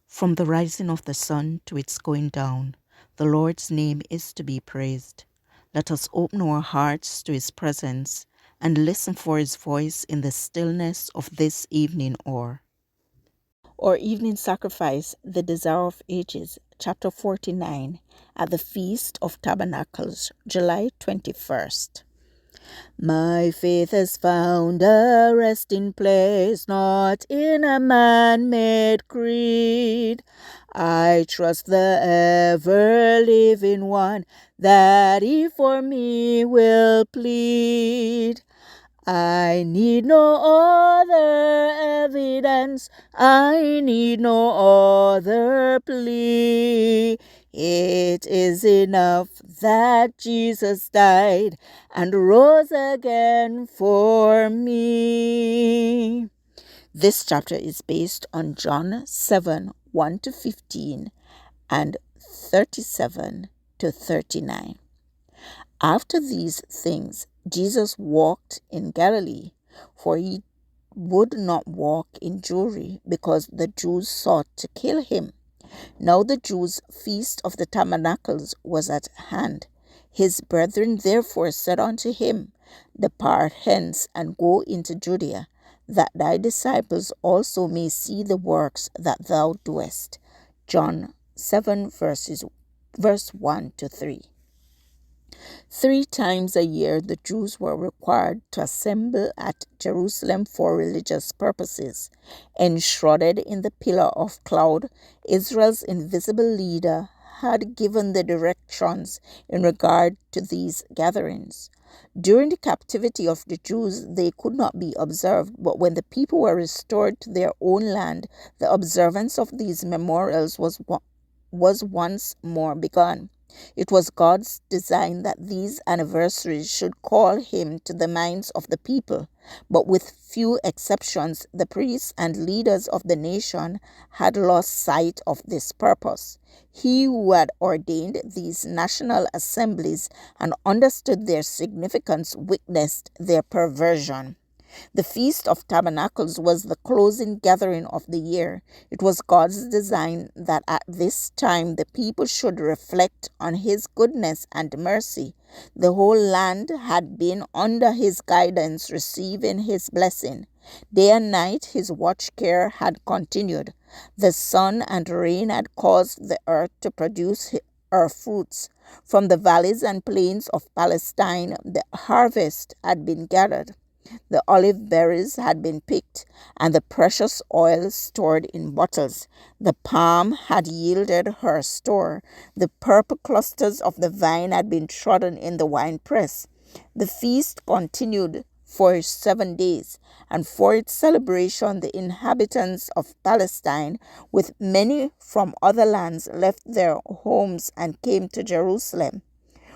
From the rising of the sun to its going down, the Lord's name is to be praised. Let us open our hearts to his presence and listen for his voice in the stillness of this evening hour. Our evening sacrifice, the Desire of Ages, chapter 49, at the Feast of Tabernacles, July 21st. My faith has found a resting place, not in a man-made creed. I trust the ever-living one, that he for me will plead. I need no other evidence, I need no other plea. It is enough that Jesus died and rose again for me. This chapter is based on John 7, 1 to 15 and 37 to 39. After these things, Jesus walked in Galilee, for he would not walk in Jewry, because the Jews sought to kill him. Now the Jews' feast of the Tabernacles was at hand. His brethren therefore said unto him, Depart hence, and go into Judaea, that thy disciples also may see the works that thou doest. John 7, verse 1 to 3. 3 times a year the Jews were required to assemble at Jerusalem for religious purposes. Enshrouded in the pillar of cloud, Israel's invisible leader had given the directions in regard to these gatherings. During the captivity of the Jews, they could not be observed, but when the people were restored to their own land, the observance of these memorials was once more begun. It was God's design that these anniversaries should call him to the minds of the people, but with few exceptions, the priests and leaders of the nation had lost sight of this purpose. He who had ordained these national assemblies and understood their significance witnessed their perversion. The Feast of Tabernacles was the closing gathering of the year. It was God's design that at this time the people should reflect on his goodness and mercy. The whole land had been under his guidance, receiving his blessing. Day and night his watch care had continued. The sun and rain had caused the earth to produce her fruits. From the valleys and plains of Palestine the harvest had been gathered. The olive berries had been picked, and the precious oil stored in bottles. The palm had yielded her store. The purple clusters of the vine had been trodden in the winepress. The feast continued for 7 days, and for its celebration the inhabitants of Palestine, with many from other lands, left their homes and came to Jerusalem.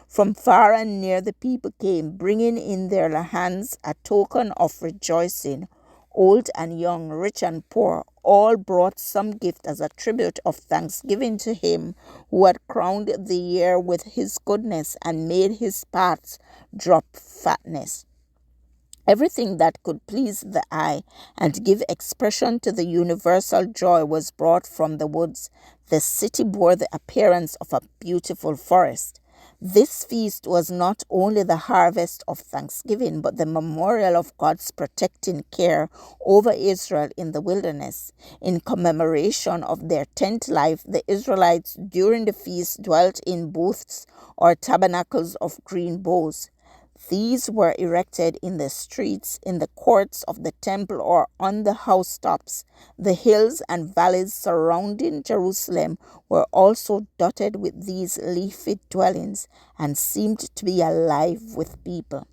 From far and near the people came, bringing in their hands a token of rejoicing. Old and young, rich and poor, all brought some gift as a tribute of thanksgiving to him who had crowned the year with his goodness and made his paths drop fatness. Everything that could please the eye and give expression to the universal joy was brought from the woods. The city bore the appearance of a beautiful forest. This feast was not only the harvest of thanksgiving, but the memorial of God's protecting care over Israel in the wilderness. In commemoration of their tent life, the Israelites during the feast dwelt in booths or tabernacles of green boughs. These were erected in the streets, in the courts of the temple, or on the housetops. The hills and valleys surrounding Jerusalem were also dotted with these leafy dwellings and seemed to be alive with people.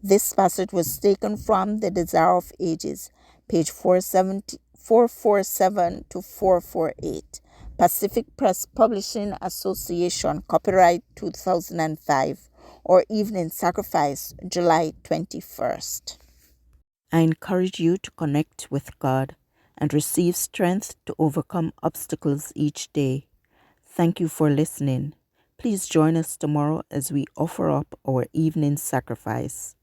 This passage was taken from The Desire of Ages, page 447 to 448. Pacific Press Publishing Association, copyright 2005. Or Evening Sacrifice, July 21st. I encourage you to connect with God and receive strength to overcome obstacles each day. Thank you for listening. Please join us tomorrow as we offer up our evening sacrifice.